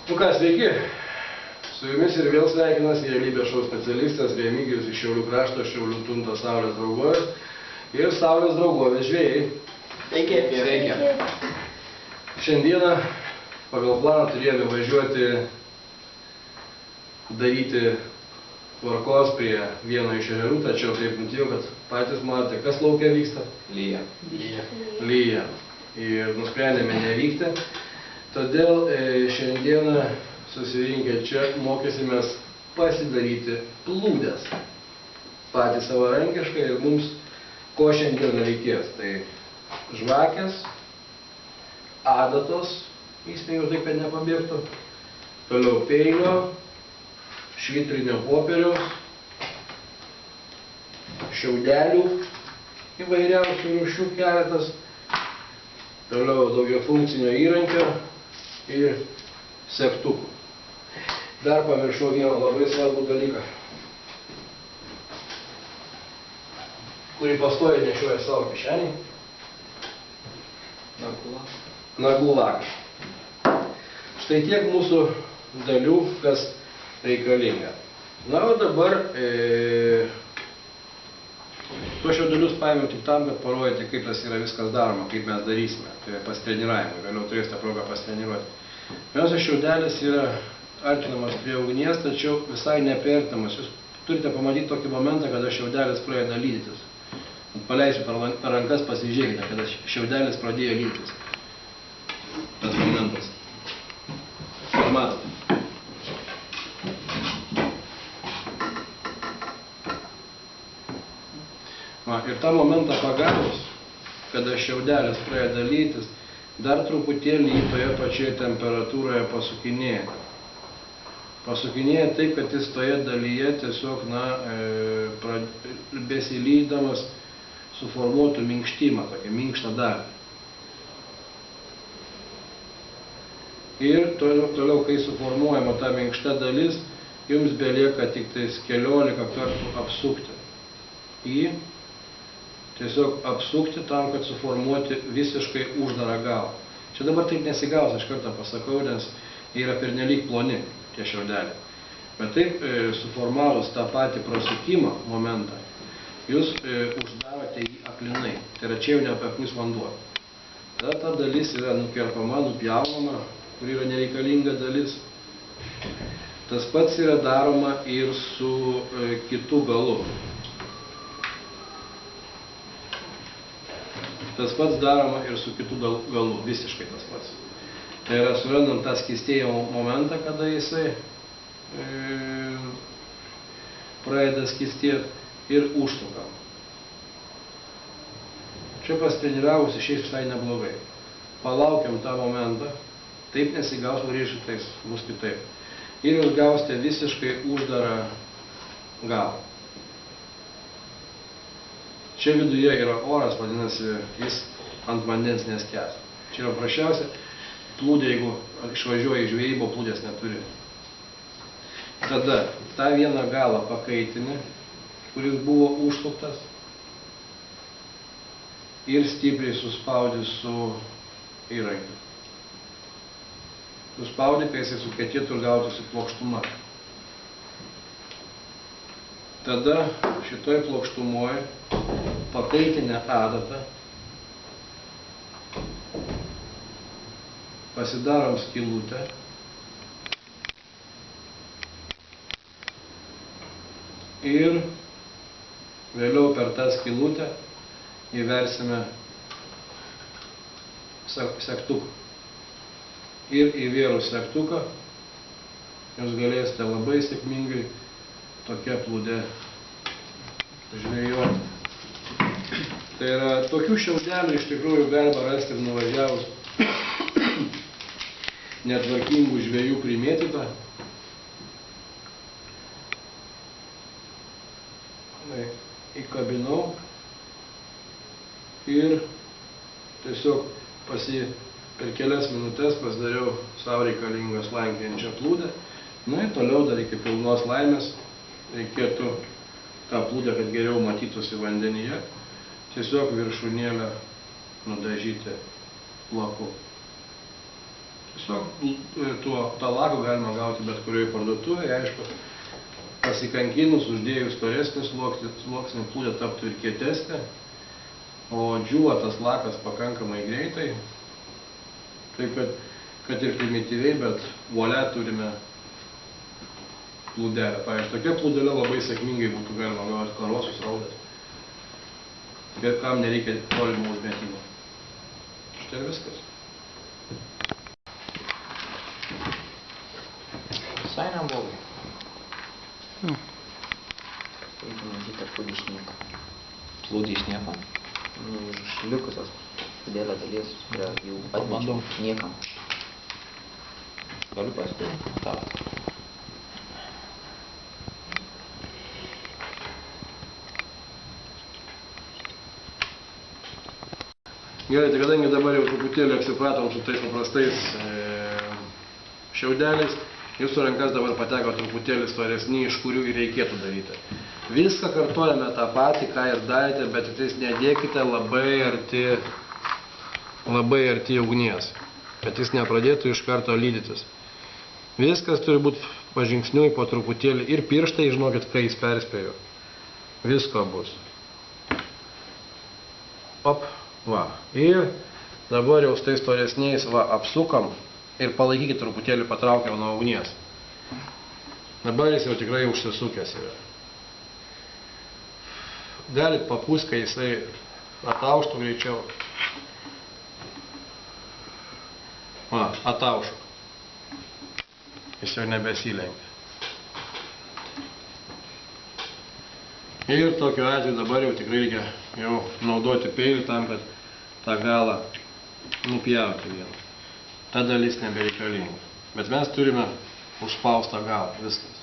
Nu ką, sveiki. Su jumis ir vėl sveikinasi realybės šou specialistas Remigijus iš Šiaulių krašto, Šiaulių tunto Saulės draugovės ir Saulės draugovės žvejai. Sveiki. Sveiki. Šiandieną pagal planą turėjome važiuoti daryti tvarkos prie vieno iš ežerų, tačiau taip nutiko, kad patys matote, kas laukia vyksta? Lyja. Lyja. Ir nusprendėme nevykti. Todėl šiandieną susirinkę čia mokysimės pasidaryti plūdes. Patys savarankiškai ir mums ko šiandieną reikės. Tai žvakės, adatos, įspėjau taip, kad nepabėgtų, toliau peilio, švitrinio popieriaus, šiaudelių įvairiausių rūšių keletas, toliau daugiafunkcinio įrankio ir segtukų. Dar pamiršau vieną labai svarbų dalyką, kurį pastoviai nešioja savo kišenį. Nagų lakas. Štai tiek mūsų dalių, kas reikalinga. Na, o dabar tuos šiaudelius paėmiau tik tam, kad parodyti, kaip tas yra viskas daroma, kaip mes darysime. Tai pasitreniravimui, vėliau turėsite progą pasitreniruoti. Pirmiausia, šiaudelis yra artinamas prie ugnies, tačiau visai nepertinamas. Jūs turite pamatyti tokį momentą, kada šiaudelis pradeda lydytis. Paleisiu per rankas, pasižiūrėkite, kada šiaudelis pradėjo lydytis. Tas momentas. Ar matote? Ir tą momentą pagavus, kada šiaudelis pradeda lydytis, dar truputėlį toje pačioje temperatūroje pasukinėja. Pasukinėja taip, kad jis toje dalyje tiesiog, besilydamas suformuotų minkštimą, tokią minkštą dalį. Ir toliau, kai suformuojama ta minkšta dalis, jums belieka tik tais 14 kartų apsukti. Tiesiog apsukti tam, kad suformuoti visiškai uždarą galą. Čia dabar taip nesigaus, aš kartą pasakau, nes yra pernelyg ploni tie šiaudeliai. Bet taip suformavus tą patį prasukimo momentą, jūs uždarote jį aklinai. Tai yra čia jau nepakus vanduo. Tada ta dalis yra nukerpama, nupjaunama, kur yra nereikalinga dalis. Tas pats yra daroma ir su kitu galu. Tas pats daroma ir su kitu galu, visiškai tas pats. Tai yra surandant tą skystėjimo momentą, kada jisai pradeda skystėti ir užsukam. Čia pasitreniravus išeis visai neblogai. Palaukiam tą momentą, taip nesigaus, varėžitais bus kitaip. Ir jūs gausite visiškai uždarą galą. Čia viduje yra oras, vadinasi, jis ant vandens neskęs. Čia yra prašiausia, plūdė, jeigu išvažiuoja į žvejybą, plūdės neturi. Tada tą vieną galą pakaitinį, kuris buvo užsuktas, ir stipriai suspaudė su įrankiu. Suspaudė, kai jisai sukietėtų ir gautųsi plokštuma. Tada šitoj plokštumoje pakaitinę adatą pasidarom skylutę ir vėliau per tą skylutę įversime segtuką. Ir įvėrus segtuką jūs galėsite labai sėkmingai tokia plūdė žvejoti. Tai yra, tokių šiaudelių iš tikrųjų galima rasti ir nuvažiavus netvarkingų žvejų primėtytą. Įkabinau ir tiesiog per kelias minutės pasidariau savo reikalingą slankiojančią plūdę. Ir toliau dar iki pilnos laimės reikėtų tą plūdę, kad geriau matytųsi vandenyje, tiesiog viršūnėlę nudažyti laku. Tiesiog tą laką galima gauti bet kurioje parduotuvėje, aišku, pasikankinus, uždėjus storesnį sluoksnį, plūdė taptų ir kietesnė, o džiūva tas lakas pakankamai greitai, taip kad ir primityviai, bet volia turime plūdelę. Pavyzdžiui, tokia plūdelė labai sėkmingai būtų galima gauti karosus raudės, ir kam nereikia tolimo užmetimo. Štai ir viskas. Visai neblogai. Paimkime kitą plūdišnieką. Plūdišnieką? Likusios plūdelio dalies, kurią jau atmečiau niekam. Galiu pasiūlyti? Taip. Gerai, tai kadangi dabar jau truputėlį apsipratom su tais paprastais šiaudeliais, jūsų rankas dabar pateko truputėlį storesni, iš kurių ir reikėtų daryti. Viską kartuojame tą patį, ką ir darėte, bet tik nedėkite labai arti ugnies, kad jis nepradėtų iš karto lydytis. Viskas turi būti pažingsniui po truputėlį ir pirštai, žinokit, kai jis perspėjo. Visko bus. Op, va. Ir dabar jau tais storesniais apsukam ir palaikykit truputėlį patraukiau nuo ugnies. Dabar jis jau tikrai užsisukęs yra. Galit papūst, kai jisai atauštų greičiau. Va, ataušo. Jis jau nebesilenkia. Ir tokiu atveju dabar jau tikrai reikia jau naudoti peilį tam, kad tą galą nupjauti vieną. Ta dalis nebereikalinga. Bet mes turime užspaustą galą, viskas.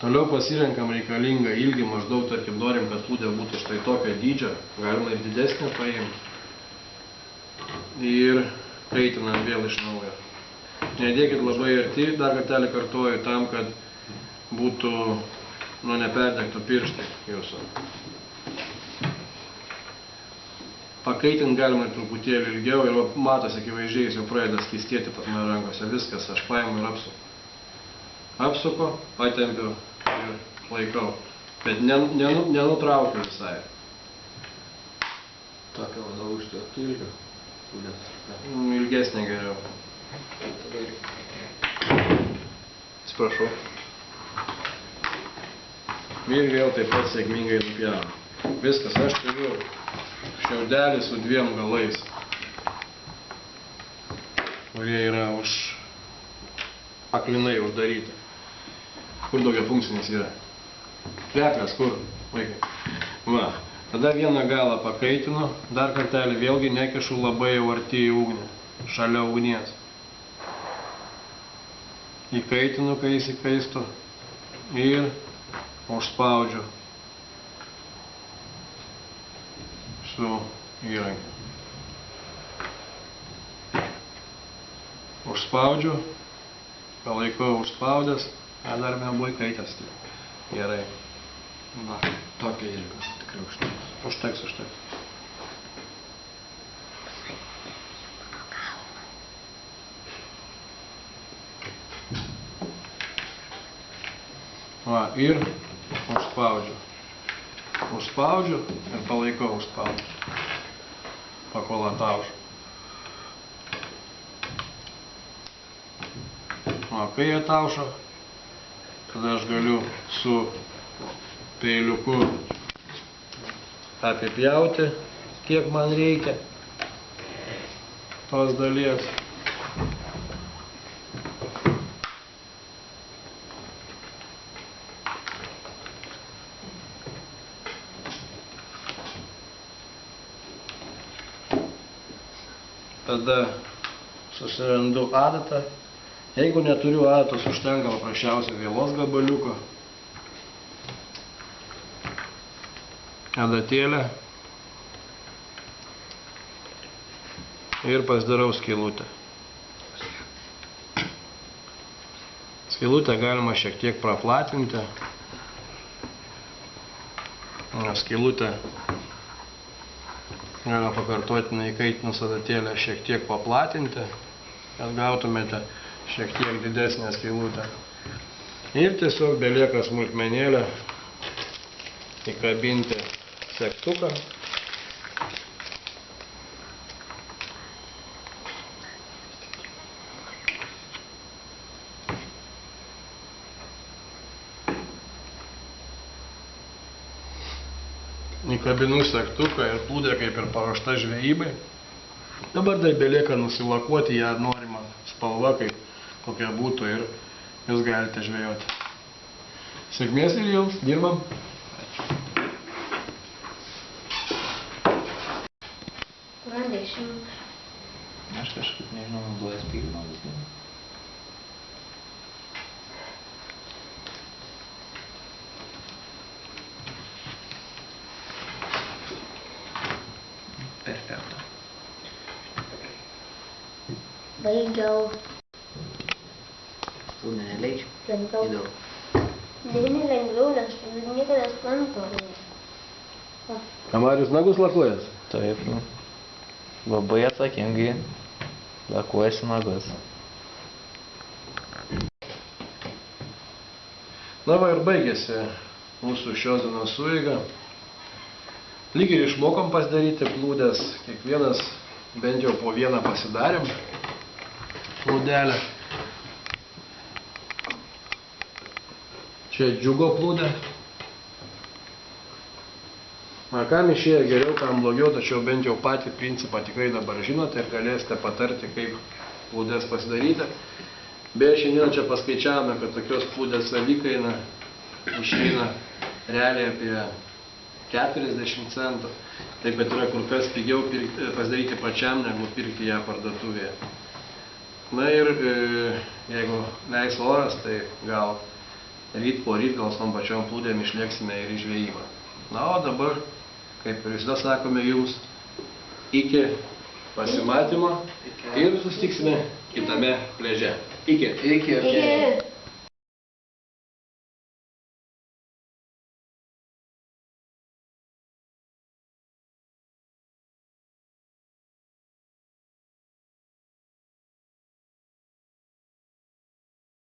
Toliau pasirenkam reikalingą ilgį, maždaug, tarkim, norim, kad plūdė būtų štai tokio dydžio, galima ir didesnę paimti. Ir kaitinam vėl iš naujo. Nedėkit labai arti, dar kartelį kartuoju, tam, kad būtų, neperdegtų pirštai jūsų. Pakaitint galima truputėlį ilgiau ir matosi akivaizdžiai, jis jau pradeda skystėti pas mane rankose. Viskas, aš paimu ir apsuku. Apsuku, patempiu ir laikau. Bet nenutraukiu visai. Tokia vadau užtektų ilgio. Ilgesnė geriau. Atsiprašau. Ir vėl taip pat sėkmingai nupjaunu. Viskas, aš turiu šiaudelį su 2 galais, kurie yra aklinai uždaryti. Kur daugia funkcinis yra? Pleplės, kur? Vaikai. Va. Tada vieną galą pakaitinu, dar kartelį vėlgi nekišu labai jau arti į ugnį, šalia ugnies. Įkaitinu, kai jis įkaistų ir užspaudžiu su įrankiu. Užspaudžiu, palaikau užspaudęs, dar nebuvo įkaitęs. Gerai. Va, tokia ilgio, tikrai užteks. Užteks. Va, ir užspaudžiu. Užspaudžiu ir palaikau užspaudžiu. Pakol ataušo. Va, kai ataušo, tada aš galiu su peiliuku apipjauti, kiek man reikia tos dalies. Tada susirandu adatą. Jeigu neturiu adatos, užtenka paprasčiausiai vielos gabaliuko. Adatėlę ir pasidarau skylutę. Skylutę galima šiek tiek praplatinti. Skylutę galima pakartotinai įkaitinus adatėlę šiek tiek paplatinti. kad gautumėte šiek tiek didesnę skylutę. Ir tiesiog belieka smulkmenėlę įkabinti segtuką. Įkabinu segtuką ir plūdė kaip ir paruošta žvejybai. Dabar dar belieka nusilakuoti ją norimą spalvą, kaip kokia būtų, ir jūs galite žvejoti. Sėkmės ir jums, dirbam. Randai šimtas. Aš kažkaip, nežinau, naudoju spyrimą visgi. Perfekto. Baigiau. Plūdė neleidžiu. Lengviau. Įdau. Ne lengviau, nes niekada nesprantu. Marius nagus lakuojas? Taip, nu. Labai atsakingai lakuojasi nagus. Na va ir baigėsi mūsų šios dienos sueiga. Lyg ir išmokom pasidaryti plūdės, kiekvienas bent jau po vieną pasidarėm plūdelę. Čia džiugo plūdė. Kam išėjo geriau, kam blogiau, tačiau bent jau patį principą tikrai dabar žinote ir galėsite patarti, kaip plūdės pasidaryti. Beje, šiandien čia paskaičiavome, kad tokios plūdės savikaina išeina realiai apie 40 centų. Taip, kad yra kur kas pigiau pasidaryti pačiam, negu pirkti ją parduotuvėje. Na ir jeigu leis oras, tai gal ryt po ryt gal su tom pačiom plūdėm išlėksime ir į žvejybą. Na, o dabar, kaip ir visada sakome jums, iki pasimatymo ir susitiksime kitame pliaže. Iki. Iki. Iki.